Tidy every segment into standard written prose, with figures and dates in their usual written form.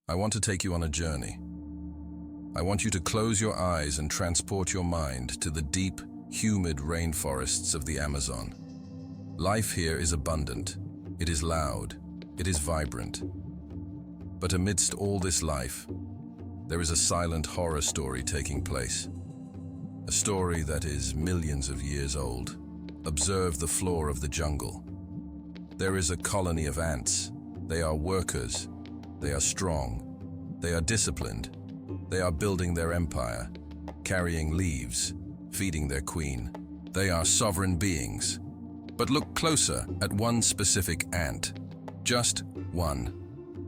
I want to take you on a journey. I want you to close your eyes and transport your mind to the deep, humid rainforests of the Amazon. Life here is abundant, it is loud, it is vibrant. But amidst all this life, there is a silent horror story taking place. A story that is millions of years old. Observe the floor of the jungle. There is a colony of ants. They are workers. They are strong. They are disciplined. They are building their empire, carrying leaves, feeding their queen. They are sovereign beings. But look closer at one specific ant. Just one.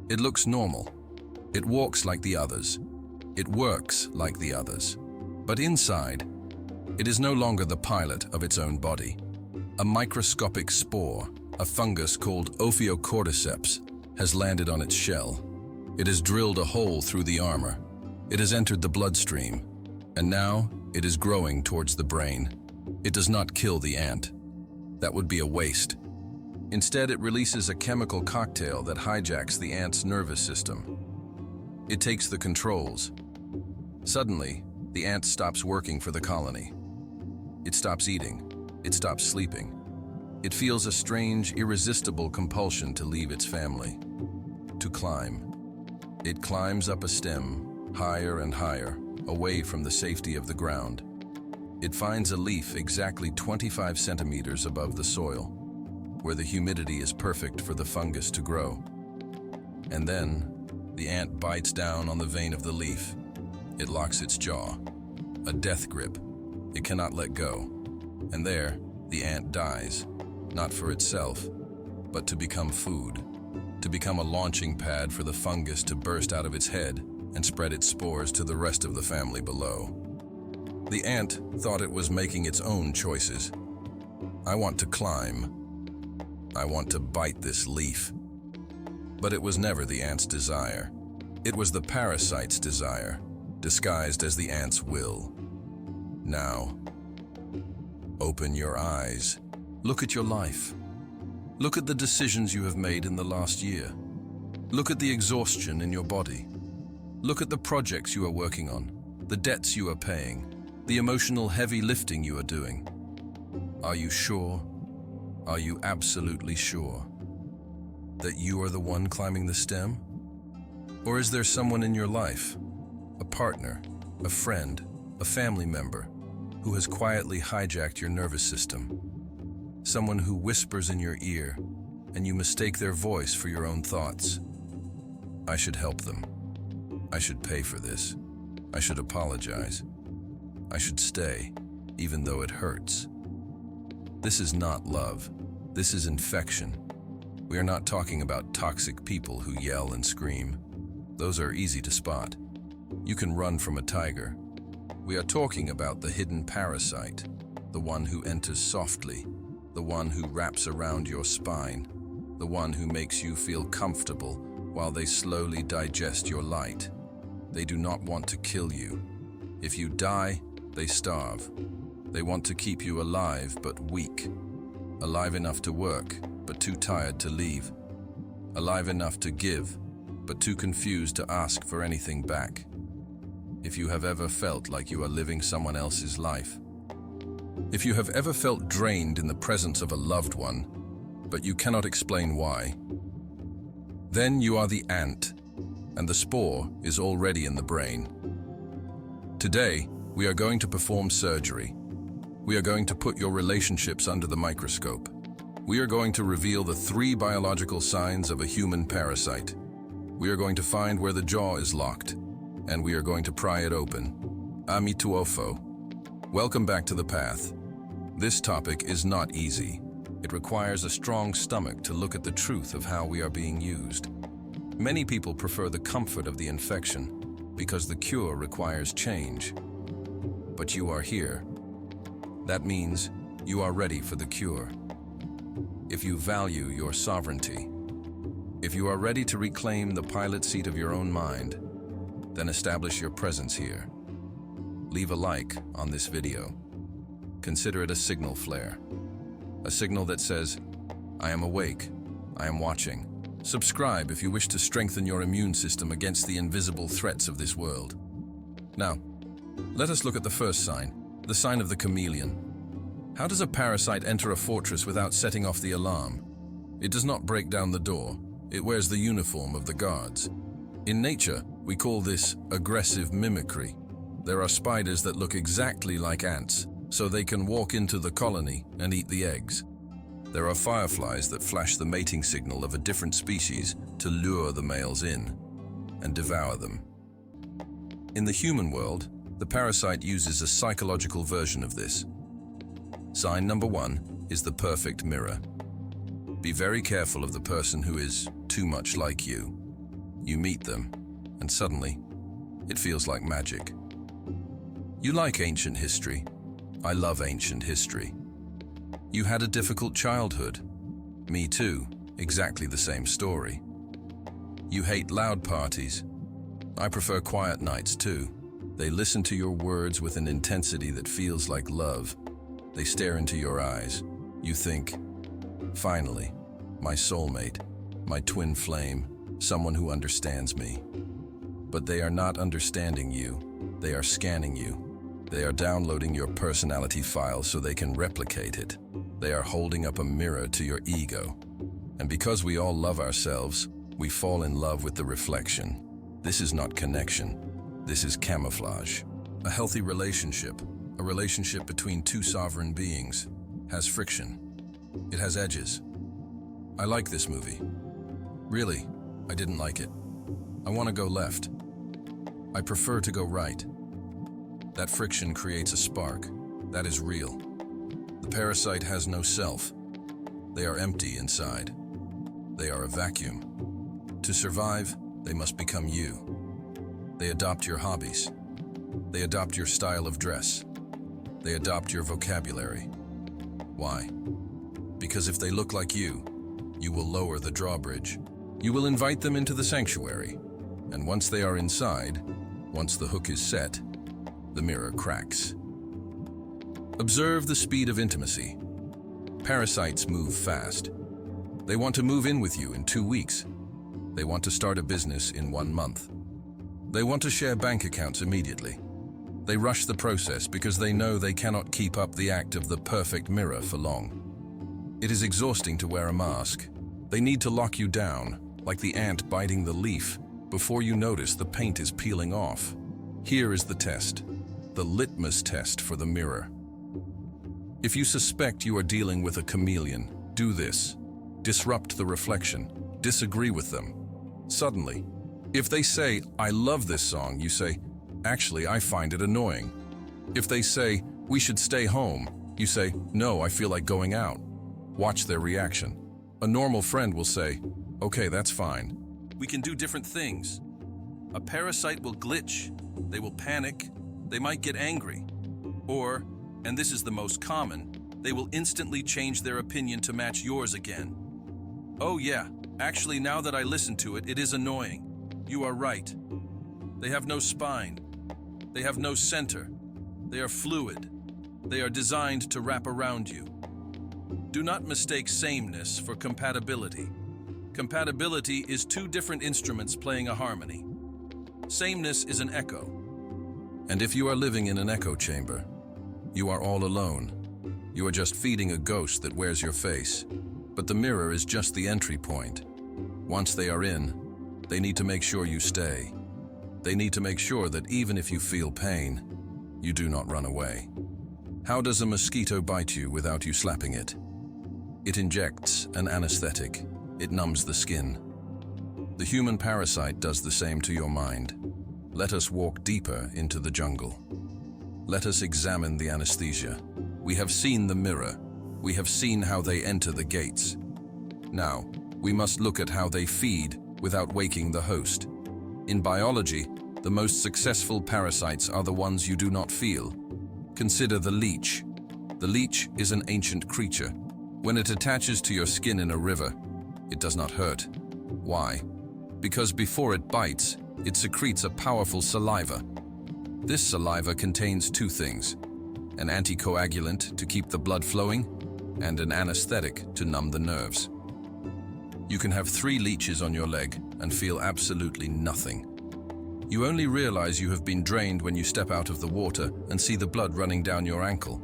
It looks normal. It walks like the others. It works like the others. But inside, it is no longer the pilot of its own body. A microscopic spore, a fungus called Cordyceps, has landed on its shell. It has drilled a hole through the armor. It has entered the bloodstream, and now it is growing towards the brain. It does not kill the ant. That would be a waste. Instead, it releases a chemical cocktail that hijacks the ant's nervous system. It takes the controls. Suddenly, the ant stops working for the colony. It stops eating. It stops sleeping. It feels a strange, irresistible compulsion to leave its family, to climb. It climbs up a stem, higher and higher, away from the safety of the ground. It finds a leaf exactly 25 centimeters above the soil, where the humidity is perfect for the fungus to grow. And then, the ant bites down on the vein of the leaf. It locks its jaw, a death grip. It cannot let go. And there, the ant dies, not for itself, but to become food, to become a launching pad for the fungus to burst out of its head and spread its spores to the rest of the family below. The ant thought it was making its own choices. I want to climb. I want to bite this leaf. But it was never the ant's desire. It was the parasite's desire, disguised as the ant's will. Now, open your eyes. Look at your life. Look at the decisions you have made in the last year. Look at the exhaustion in your body. Look at the projects you are working on, the debts you are paying, the emotional heavy lifting you are doing. Are you sure? Are you absolutely sure that you are the one climbing the stem? Or is there someone in your life, a partner, a friend, a family member, who has quietly hijacked your nervous system? Someone who whispers in your ear, and you mistake their voice for your own thoughts. I should help them. I should pay for this. I should apologize. I should stay, even though it hurts. This is not love. This is infection. We are not talking about toxic people who yell and scream. Those are easy to spot. You can run from a tiger. We are talking about the hidden parasite, the one who enters softly, the one who wraps around your spine, the one who makes you feel comfortable while they slowly digest your light. They do not want to kill you. If you die, they starve. They want to keep you alive but weak. Alive enough to work, but too tired to leave. Alive enough to give, but too confused to ask for anything back. If you have ever felt like you are living someone else's life, if you have ever felt drained in the presence of a loved one, but you cannot explain why, then you are the ant, and the spore is already in the brain. Today, we are going to perform surgery. We are going to put your relationships under the microscope. We are going to reveal the 3 biological signs of a human parasite. We are going to find where the jaw is locked, and we are going to pry it open. Ami tuofo. Welcome back to the path. This topic is not easy. It requires a strong stomach to look at the truth of how we are being used. Many people prefer the comfort of the infection because the cure requires change. But you are here. That means you are ready for the cure. If you value your sovereignty, if you are ready to reclaim the pilot seat of your own mind, then establish your presence here. Leave a like on this video. Consider it a signal flare. A signal that says, I am awake, I am watching, Subscribe if you wish to strengthen your immune system against the invisible threats of this world. Now, let us look at the first sign, the sign of the chameleon. How does a parasite enter a fortress without setting off the alarm? It does not break down the door. It wears the uniform of the guards. In nature, we call this aggressive mimicry. There are spiders that look exactly like ants, so they can walk into the colony and eat the eggs. There are fireflies that flash the mating signal of a different species to lure the males in and devour them. In the human world, the parasite uses a psychological version of this. Sign number 1 is the perfect mirror. Be very careful of the person who is too much like you. You meet them, and suddenly, it feels like magic. You like ancient history. I love ancient history. You had a difficult childhood. Me too, exactly the same story. You hate loud parties. I prefer quiet nights too. They listen to your words with an intensity that feels like love. They stare into your eyes. You think, finally, my soulmate, my twin flame, someone who understands me. But they are not understanding you. They are scanning you. They are downloading your personality file so they can replicate it. They are holding up a mirror to your ego. And because we all love ourselves, we fall in love with the reflection. This is not connection. This is camouflage. A healthy relationship, a relationship between two sovereign beings, has friction. It has edges. I like this movie. Really, I didn't like it. I want to go left. I prefer to go right. That friction creates a spark. That is real. The parasite has no self. They are empty inside. They are a vacuum. To survive, they must become you. They adopt your hobbies. They adopt your style of dress. They adopt your vocabulary. Why? Because if they look like you will lower the drawbridge. You will invite them into the sanctuary. And once they are inside, once the hook is set, the mirror cracks. Observe the speed of intimacy. Parasites move fast. They want to move in with you in 2 weeks. They want to start a business in 1 month. They want to share bank accounts immediately. They rush the process because they know they cannot keep up the act of the perfect mirror for long. It is exhausting to wear a mask. They need to lock you down, like the ant biting the leaf, before you notice the paint is peeling off. Here is the test, the litmus test for the mirror. If you suspect you are dealing with a chameleon, do this. Disrupt the reflection. Disagree with them. Suddenly, if they say, "I love this song," you say, "Actually, I find it annoying." If they say, "We should stay home," you say, "No, I feel like going out." Watch their reaction. A normal friend will say, "Okay, that's fine. We can do different things." A parasite will glitch. They will panic. They might get angry. Or, and this is the most common, they will instantly change their opinion to match yours again. "Oh yeah, actually now that I listen to it, it is annoying. You are right." They have no spine. They have no center. They are fluid. They are designed to wrap around you. Do not mistake sameness for compatibility. Compatibility is two different instruments playing a harmony. Sameness is an echo. And if you are living in an echo chamber, you are all alone. You are just feeding a ghost that wears your face. But the mirror is just the entry point. Once they are in, they need to make sure you stay. They need to make sure that even if you feel pain, you do not run away. How does a mosquito bite you without you slapping it? It injects an anesthetic. It numbs the skin. The human parasite does the same to your mind. Let us walk deeper into the jungle. Let us examine the anesthesia. We have seen the mirror. We have seen how they enter the gates. Now, we must look at how they feed without waking the host. In biology, the most successful parasites are the ones you do not feel. Consider the leech. The leech is an ancient creature. When it attaches to your skin in a river, it does not hurt. Why? Because before it bites, it secretes a powerful saliva. This saliva contains two things: an anticoagulant to keep the blood flowing, and an anesthetic to numb the nerves. You can have 3 leeches on your leg and feel absolutely nothing. You only realize you have been drained when you step out of the water and see the blood running down your ankle.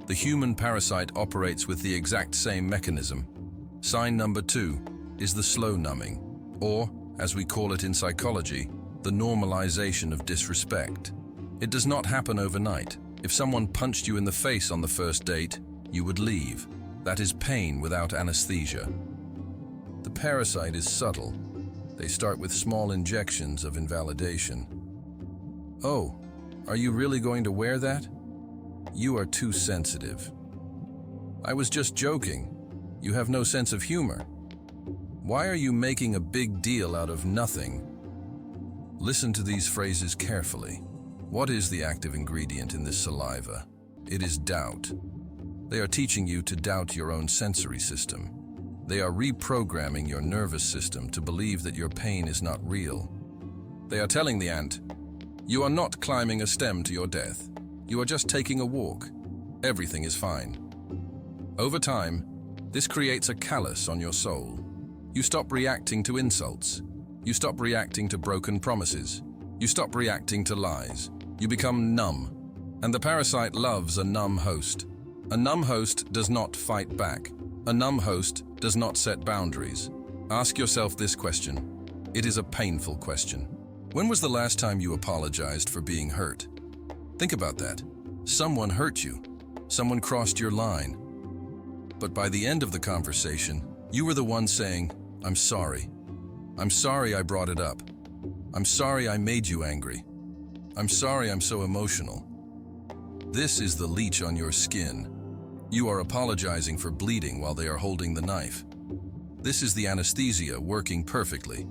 The human parasite operates with the exact same mechanism. Sign number 2 is the slow numbing, or, as we call it in psychology, the normalization of disrespect. It does not happen overnight. If someone punched you in the face on the first date, you would leave. That is pain without anesthesia. The parasite is subtle. They start with small injections of invalidation. Oh, are you really going to wear that? You are too sensitive. I was just joking. You have no sense of humor. Why are you making a big deal out of nothing? Listen to these phrases carefully. What is the active ingredient in this saliva? It is doubt. They are teaching you to doubt your own sensory system. They are reprogramming your nervous system to believe that your pain is not real. They are telling the ant, you are not climbing a stem to your death. You are just taking a walk. Everything is fine. Over time, this creates a callus on your soul. You stop reacting to insults. You stop reacting to broken promises. You stop reacting to lies. You become numb. And the parasite loves a numb host. A numb host does not fight back. A numb host does not set boundaries. Ask yourself this question. It is a painful question. When was the last time you apologized for being hurt? Think about that. Someone hurt you. Someone crossed your line. But by the end of the conversation, you were the one saying, I'm sorry. I'm sorry I brought it up. I'm sorry I made you angry. I'm sorry I'm so emotional. This is the leech on your skin. You are apologizing for bleeding while they are holding the knife. This is the anesthesia working perfectly.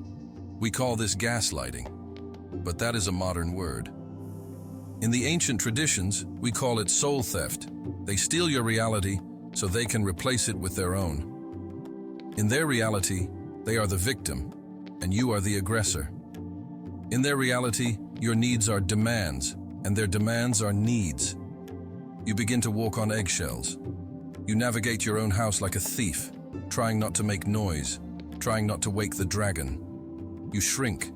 We call this gaslighting, but that is a modern word. In the ancient traditions, we call it soul theft. They steal your reality so they can replace it with their own. In their reality, they are the victim, and you are the aggressor. In their reality, your needs are demands, and their demands are needs. You begin to walk on eggshells. You navigate your own house like a thief, trying not to make noise, trying not to wake the dragon. You shrink.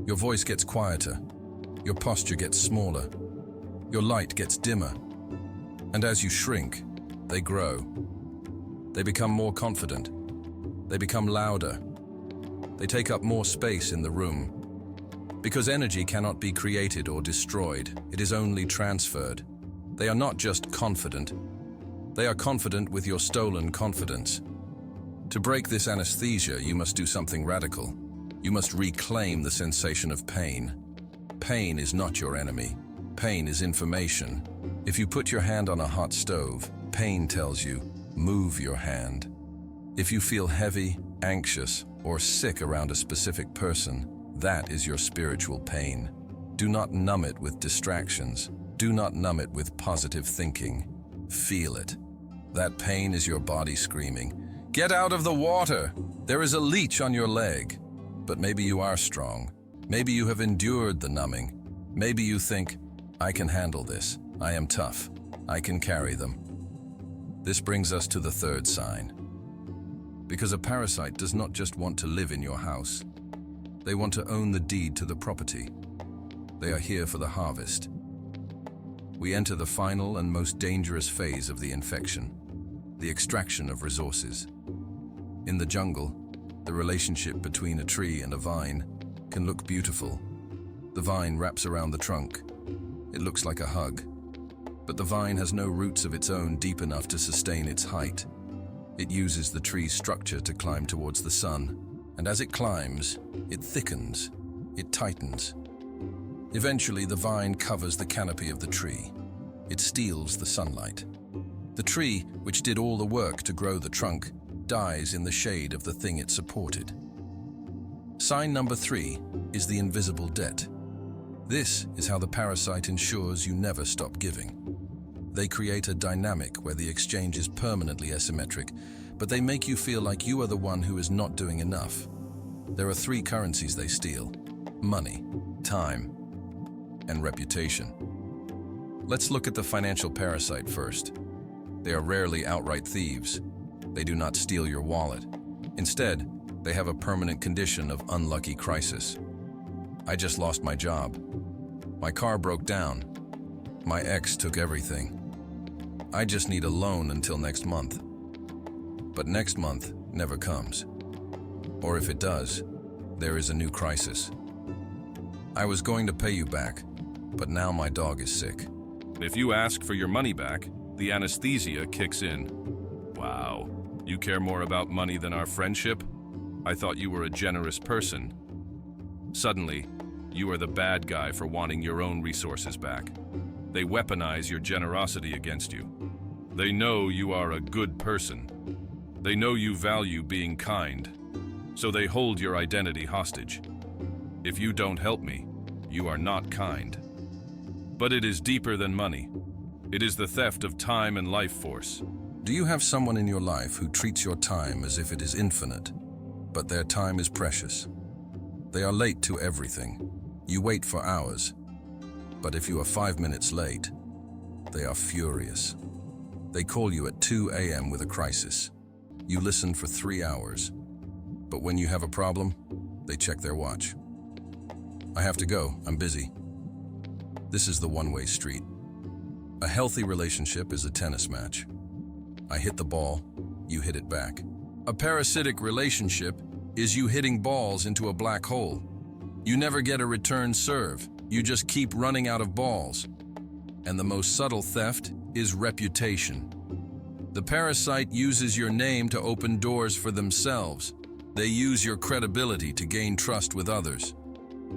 Your voice gets quieter. Your posture gets smaller. Your light gets dimmer. And as you shrink, they grow. They become more confident. They become louder. They take up more space in the room. Because energy cannot be created or destroyed, it is only transferred. They are not just confident. They are confident with your stolen confidence. To break this anesthesia, you must do something radical. You must reclaim the sensation of pain. Pain is not your enemy. Pain is information. If you put your hand on a hot stove, pain tells you, move your hand. If you feel heavy, anxious, or sick around a specific person, that is your spiritual pain. Do not numb it with distractions. Do not numb it with positive thinking. Feel it. That pain is your body screaming, get out of the water! There is a leech on your leg. But maybe you are strong. Maybe you have endured the numbing. Maybe you think, I can handle this. I am tough. I can carry them. This brings us to the third sign. Because a parasite does not just want to live in your house. They want to own the deed to the property. They are here for the harvest. We enter the final and most dangerous phase of the infection, the extraction of resources. In the jungle, the relationship between a tree and a vine can look beautiful. The vine wraps around the trunk. It looks like a hug. But the vine has no roots of its own deep enough to sustain its height. It uses the tree's structure to climb towards the sun. And as it climbs, it thickens, it tightens. Eventually, the vine covers the canopy of the tree. It steals the sunlight. The tree, which did all the work to grow the trunk, dies in the shade of the thing it supported. Sign number 3 is the invisible debt. This is how the parasite ensures you never stop giving. They create a dynamic where the exchange is permanently asymmetric, but they make you feel like you are the one who is not doing enough. There are 3 currencies they steal: money, time, and reputation. Let's look at the financial parasite first. They are rarely outright thieves. They do not steal your wallet. Instead, They have a permanent condition of unlucky crisis. I just lost my job. My car broke down. My ex took everything. I just need a loan until next month. But next month never comes. Or if it does, there is a new crisis. I was going to pay you back, but now my dog is sick. If you ask for your money back, the anesthesia kicks in. Wow, you care more about money than our friendship? I thought you were a generous person. Suddenly, you are the bad guy for wanting your own resources back. They weaponize your generosity against you. They know you are a good person. They know you value being kind, so they hold your identity hostage. If you don't help me, you are not kind. But it is deeper than money. It is the theft of time and life force. Do you have someone in your life who treats your time as if it is infinite, but their time is precious? They are late to everything. You wait for hours, but if you are 5 minutes late, they are furious. They call you at 2 a.m. with a crisis. You listen for 3 hours, but when you have a problem, they check their watch. I have to go, I'm busy. This is the one-way street. A healthy relationship is a tennis match. I hit the ball, you hit it back. A parasitic relationship is you hitting balls into a black hole. You never get a return serve, you just keep running out of balls. And the most subtle theft is reputation. The parasite uses your name to open doors for themselves. They use your credibility to gain trust with others.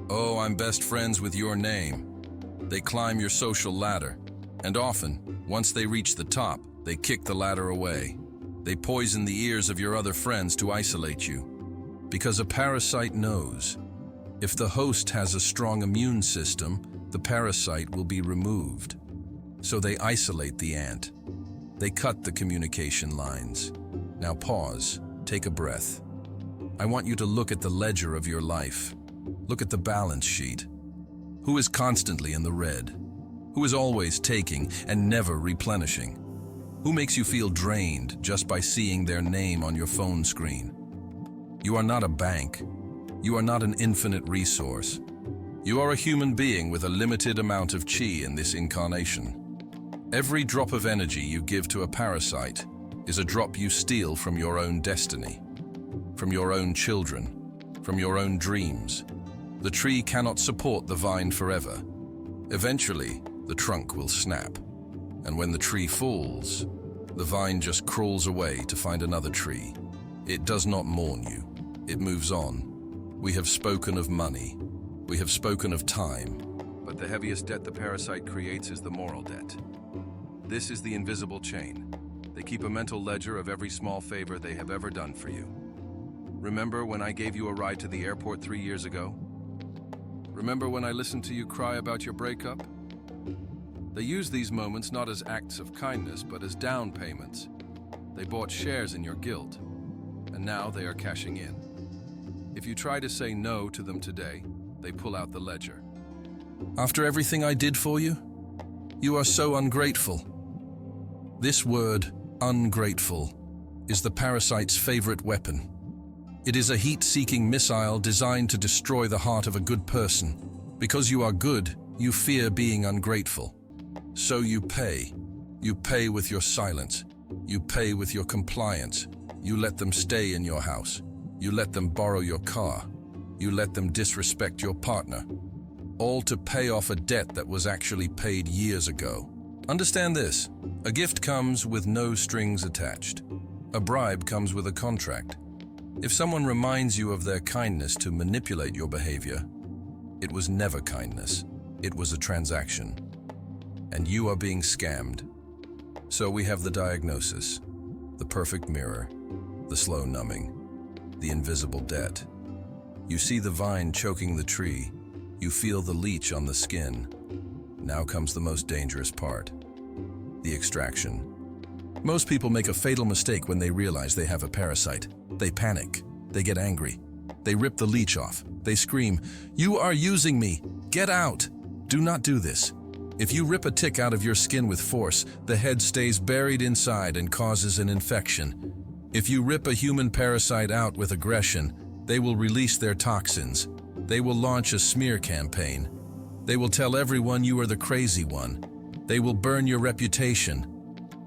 Oh, I'm best friends with your name. They climb your social ladder, and often, once they reach the top, they kick the ladder away. They poison the ears of your other friends to isolate you. Because a parasite knows, if the host has a strong immune system, the parasite will be removed. So they isolate the ant. They cut the communication lines. Now pause, take a breath. I want you to look at the ledger of your life. Look at the balance sheet. Who is constantly in the red? Who is always taking and never replenishing? Who makes you feel drained just by seeing their name on your phone screen? You are not a bank. You are not an infinite resource. You are a human being with a limited amount of chi in this incarnation. Every drop of energy you give to a parasite is a drop you steal from your own destiny, from your own children, from your own dreams. The tree cannot support the vine forever. Eventually, the trunk will snap. And when the tree falls, the vine just crawls away to find another tree. It does not mourn you. It moves on. We have spoken of money. We have spoken of time. But the heaviest debt the parasite creates is the moral debt. This is the invisible chain. They keep a mental ledger of every small favor they have ever done for you. Remember when I gave you a ride to the airport 3 years ago? Remember when I listened to you cry about your breakup? They use these moments not as acts of kindness, but as down payments. They bought shares in your guilt, and now they are cashing in. If you try to say no to them today, they pull out the ledger. After everything I did for you, you are so ungrateful. This word, ungrateful, is the parasite's favorite weapon. It is a heat-seeking missile designed to destroy the heart of a good person. Because you are good, you fear being ungrateful. So you pay. You pay with your silence. You pay with your compliance. You let them stay in your house. You let them borrow your car. You let them disrespect your partner. All to pay off a debt that was actually paid years ago. Understand this. A gift comes with no strings attached. A bribe comes with a contract. If someone reminds you of their kindness to manipulate your behavior, it was never kindness. It was a transaction. And you are being scammed. So we have the diagnosis, the perfect mirror, the slow numbing, the invisible debt. You see the vine choking the tree. You feel the leech on the skin. Now comes the most dangerous part, the extraction. Most people make a fatal mistake when they realize they have a parasite. They panic. They get angry. They rip the leech off. They scream, "You are using me! Get out!" Do not do this. If you rip a tick out of your skin with force, the head stays buried inside and causes an infection. If you rip a human parasite out with aggression, they will release their toxins. They will launch a smear campaign. They will tell everyone you are the crazy one. They will burn your reputation.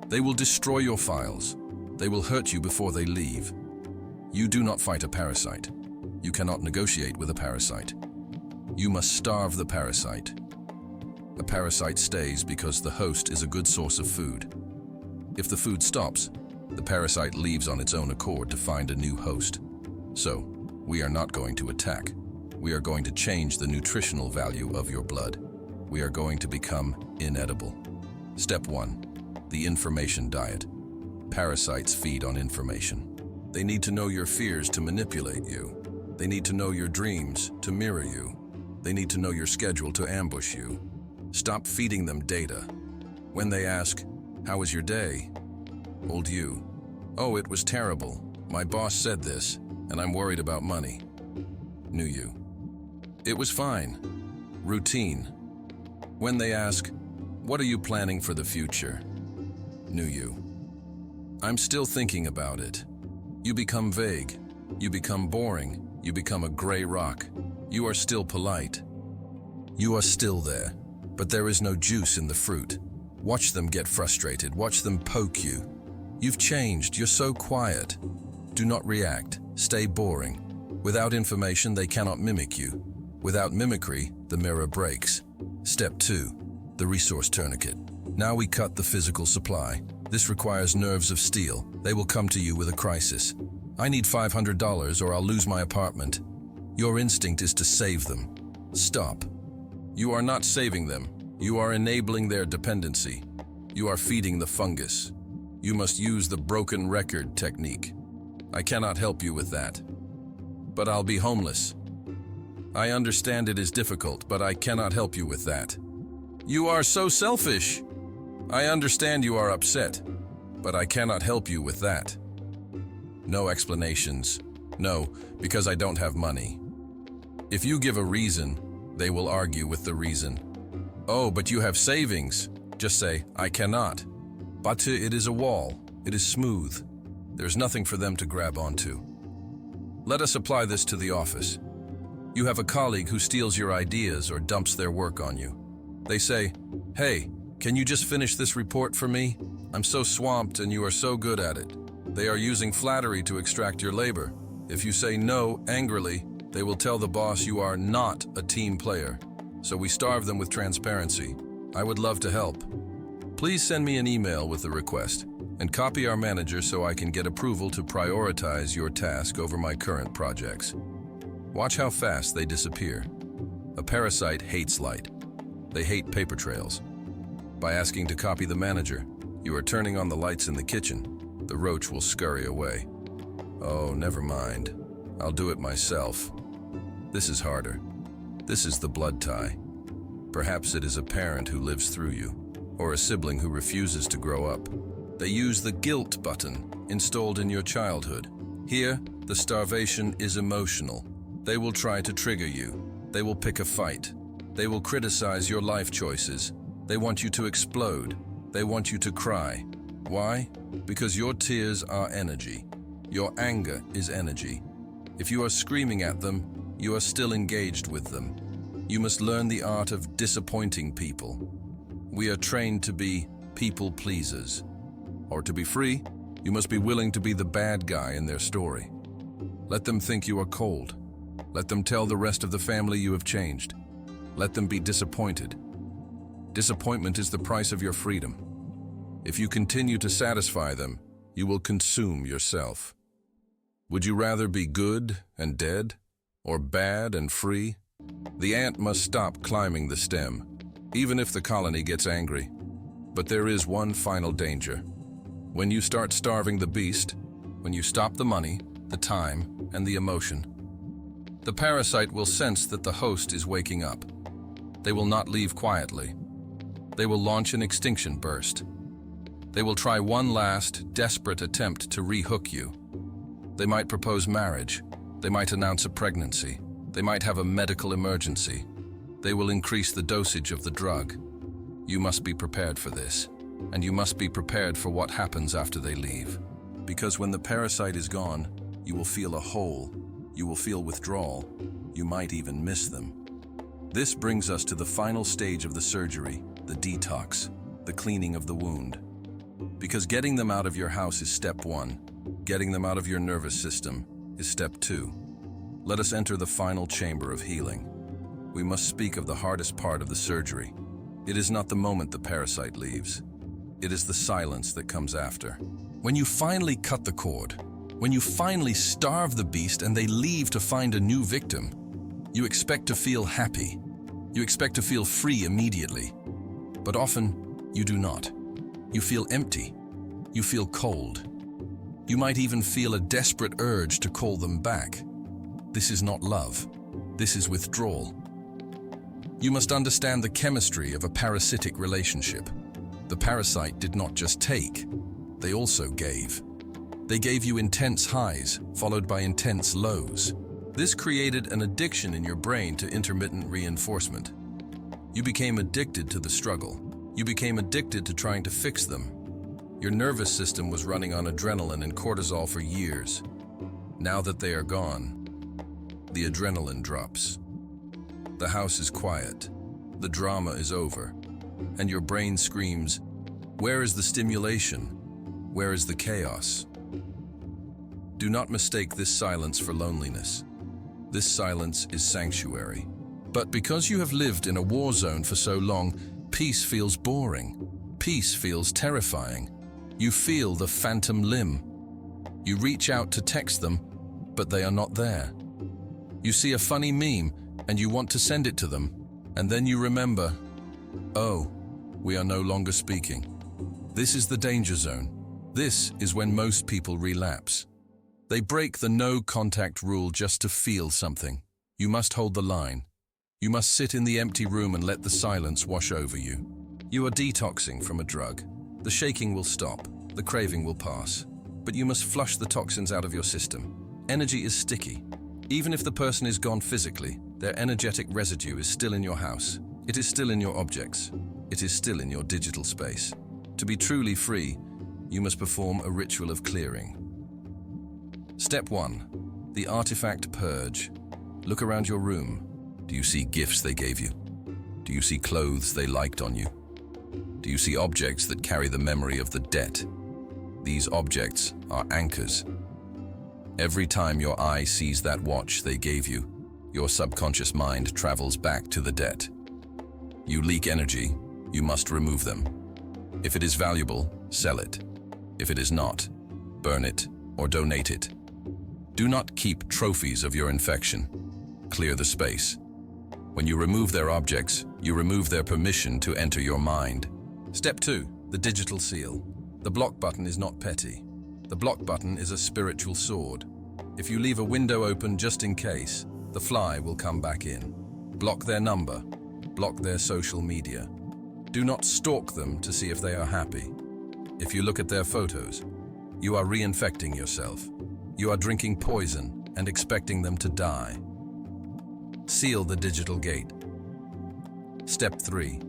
They will destroy your files. They will hurt you before they leave. You do not fight a parasite. You cannot negotiate with a parasite. You must starve the parasite. A parasite stays because the host is a good source of food. If the food stops, the parasite leaves on its own accord to find a new host. So, we are not going to attack. We are going to change the nutritional value of your blood. We are going to become inedible. Step 1. The information diet. Parasites feed on information. They need to know your fears to manipulate you. They need to know your dreams to mirror you. They need to know your schedule to ambush you. Stop feeding them data. When they ask, "How was your day?" Old you. "Oh, it was terrible. My boss said this, and I'm worried about money." New you. "It was fine." Routine. When they ask, "What are you planning for the future?" New you. "I'm still thinking about it." You become vague. You become boring. You become a gray rock. You are still polite. You are still there, but there is no juice in the fruit. Watch them get frustrated. Watch them poke you. You've changed. You're so quiet. Do not react. Stay boring. Without information, they cannot mimic you. Without mimicry, the mirror breaks. Step 2. The resource tourniquet. Now we cut the physical supply. This requires nerves of steel. They will come to you with a crisis. "I need $500 or I'll lose my apartment." Your instinct is to save them. Stop. You are not saving them. You are enabling their dependency. You are feeding the fungus. You must use the broken record technique. I cannot help you with that. But I'll be homeless. I understand it is difficult, but I cannot help you with that. You are so selfish. I understand you are upset, but I cannot help you with that. No explanations. No, because I don't have money. If you give a reason, they will argue with the reason. "Oh, but you have savings." Just say, "I cannot." But it is a wall. It is smooth. There's nothing for them to grab onto. Let us apply this to the office. You have a colleague who steals your ideas or dumps their work on you. They say, "Hey, can you just finish this report for me? I'm so swamped and you are so good at it." They are using flattery to extract your labor. If you say no angrily, they will tell the boss you are not a team player. So we starve them with transparency. I would love to help. Please send me an email with the request and copy our manager so I can get approval to prioritize your task over my current projects. Watch how fast they disappear. A parasite hates light. They hate paper trails. By asking to copy the manager, you are turning on the lights in the kitchen. The roach will scurry away. "Oh, never mind. I'll do it myself." This is harder. This is the blood tie. Perhaps it is a parent who lives through you, or a sibling who refuses to grow up. They use the guilt button installed in your childhood. Here, the starvation is emotional. They will try to trigger you. They will pick a fight. They will criticize your life choices. They want you to explode. They want you to cry. Why? Because your tears are energy. Your anger is energy. If you are screaming at them, you are still engaged with them. You must learn the art of disappointing people. We are trained to be people pleasers. Or to be free, you must be willing to be the bad guy in their story. Let them think you are cold. Let them tell the rest of the family you have changed. Let them be disappointed. Disappointment is the price of your freedom. If you continue to satisfy them, you will consume yourself. Would you rather be good and dead, or bad and free? The ant must stop climbing the stem, even if the colony gets angry. But there is one final danger. When you start starving the beast, when you stop the money, the time, and the emotion, the parasite will sense that the host is waking up. They will not leave quietly. They will launch an extinction burst. They will try one last, desperate attempt to rehook you. They might propose marriage. They might announce a pregnancy. They might have a medical emergency. They will increase the dosage of the drug. You must be prepared for this, and you must be prepared for what happens after they leave. Because when the parasite is gone, you will feel a hole, you will feel withdrawal, you might even miss them. This brings us to the final stage of the surgery, the detox, the cleaning of the wound. Because getting them out of your house is step 1, getting them out of your nervous system is step 2. Let us enter the final chamber of healing. We must speak of the hardest part of the surgery. It is not the moment the parasite leaves. It is the silence that comes after. When you finally cut the cord, when you finally starve the beast and they leave to find a new victim, you expect to feel happy. You expect to feel free immediately. But often, you do not. You feel empty. You feel cold. You might even feel a desperate urge to call them back. This is not love. This is withdrawal. You must understand the chemistry of a parasitic relationship. The parasite did not just take, they also gave. They gave you intense highs, followed by intense lows. This created an addiction in your brain to intermittent reinforcement. You became addicted to the struggle. You became addicted to trying to fix them. Your nervous system was running on adrenaline and cortisol for years. Now that they are gone, the adrenaline drops. The house is quiet. The drama is over. And your brain screams, "Where is the stimulation? Where is the chaos?" Do not mistake this silence for loneliness. This silence is sanctuary. But because you have lived in a war zone for so long, peace feels boring. Peace feels terrifying. You feel the phantom limb. You reach out to text them, but they are not there. You see a funny meme and you want to send it to them, and then you remember, oh, we are no longer speaking. This is the danger zone. This is when most people relapse. They break the no-contact rule just to feel something. You must hold the line. You must sit in the empty room and let the silence wash over you. You are detoxing from a drug. The shaking will stop. The craving will pass. But you must flush the toxins out of your system. Energy is sticky. Even if the person is gone physically, their energetic residue is still in your house. It is still in your objects. It is still in your digital space. To be truly free, you must perform a ritual of clearing. Step 1. The artifact purge. Look around your room. Do you see gifts they gave you? Do you see clothes they liked on you? Do you see objects that carry the memory of the debt? These objects are anchors. Every time your eye sees that watch they gave you, your subconscious mind travels back to the debt. You leak energy, you must remove them. If it is valuable, sell it. If it is not, burn it or donate it. Do not keep trophies of your infection. Clear the space. When you remove their objects, you remove their permission to enter your mind. Step 2. The digital seal. The block button is not petty. The block button is a spiritual sword. If you leave a window open just in case, the fly will come back in. Block their number. Block their social media. Do not stalk them to see if they are happy. If you look at their photos, you are reinfecting yourself. You are drinking poison and expecting them to die. Seal the digital gate. Step 3.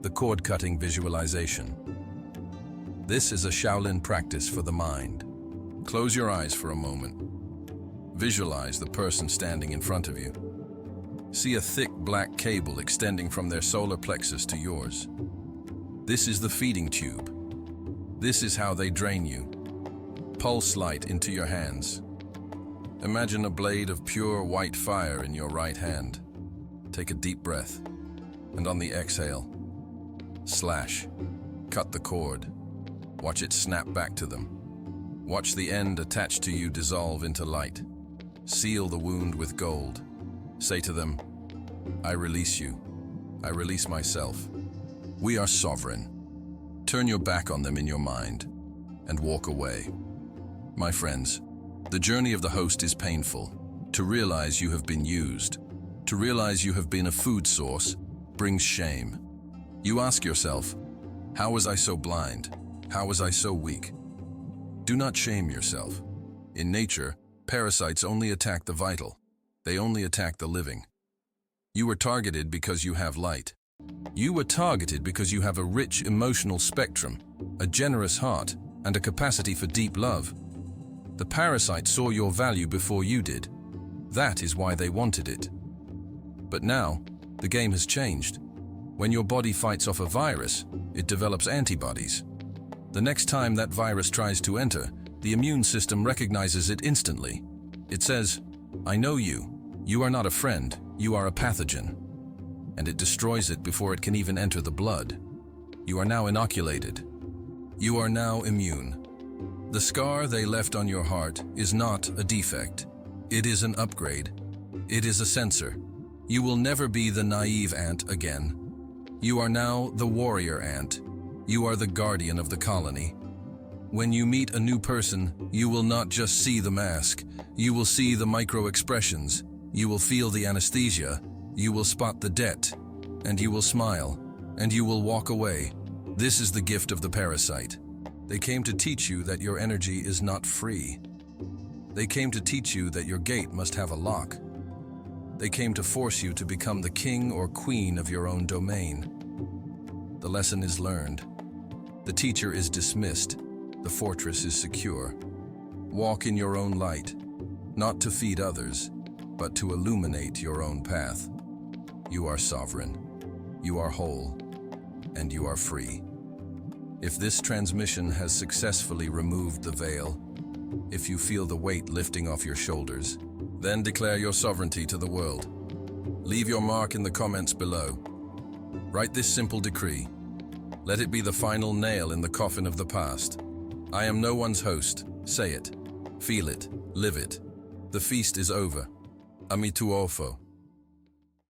The cord-cutting visualization. This is a Shaolin practice for the mind. Close your eyes for a moment. Visualize the person standing in front of you. See a thick black cable extending from their solar plexus to yours. This is the feeding tube. This is how they drain you. Pulse light into your hands. Imagine a blade of pure white fire in your right hand. Take a deep breath, and on the exhale, slash. Cut the cord. Watch it snap back to them. Watch the end attached to you dissolve into light. Seal the wound with gold. Say to them, I release you. I release myself. We are sovereign. Turn your back on them in your mind and walk away. My friends, the journey of the host is painful. To realize you have been used, to realize you have been a food source, brings shame. You ask yourself, how was I so blind? How was I so weak? Do not shame yourself. In nature, parasites only attack the vital. They only attack the living. You were targeted because you have light. You were targeted because you have a rich emotional spectrum, a generous heart, and a capacity for deep love. The parasite saw your value before you did. That is why they wanted it. But now, the game has changed. When your body fights off a virus, it develops antibodies. The next time that virus tries to enter, the immune system recognizes it instantly. It says, "I know you. You are not a friend, you are a pathogen." And it destroys it before it can even enter the blood. You are now inoculated. You are now immune. The scar they left on your heart is not a defect. It is an upgrade. It is a sensor. You will never be the naive ant again. You are now the warrior ant. You are the guardian of the colony. When you meet a new person, you will not just see the mask. You will see the micro-expressions. You will feel the anesthesia. You will spot the debt. And you will smile. And you will walk away. This is the gift of the parasite. They came to teach you that your energy is not free. They came to teach you that your gate must have a lock. They came to force you to become the king or queen of your own domain. The lesson is learned. The teacher is dismissed. The fortress is secure. Walk in your own light, not to feed others, but to illuminate your own path. You are sovereign. You are whole. And you are free. If this transmission has successfully removed the veil, if you feel the weight lifting off your shoulders, then declare your sovereignty to the world. Leave your mark in the comments below. Write this simple decree. Let it be the final nail in the coffin of the past. I am no one's host. Say it. Feel it. Live it. The feast is over. Amituofo.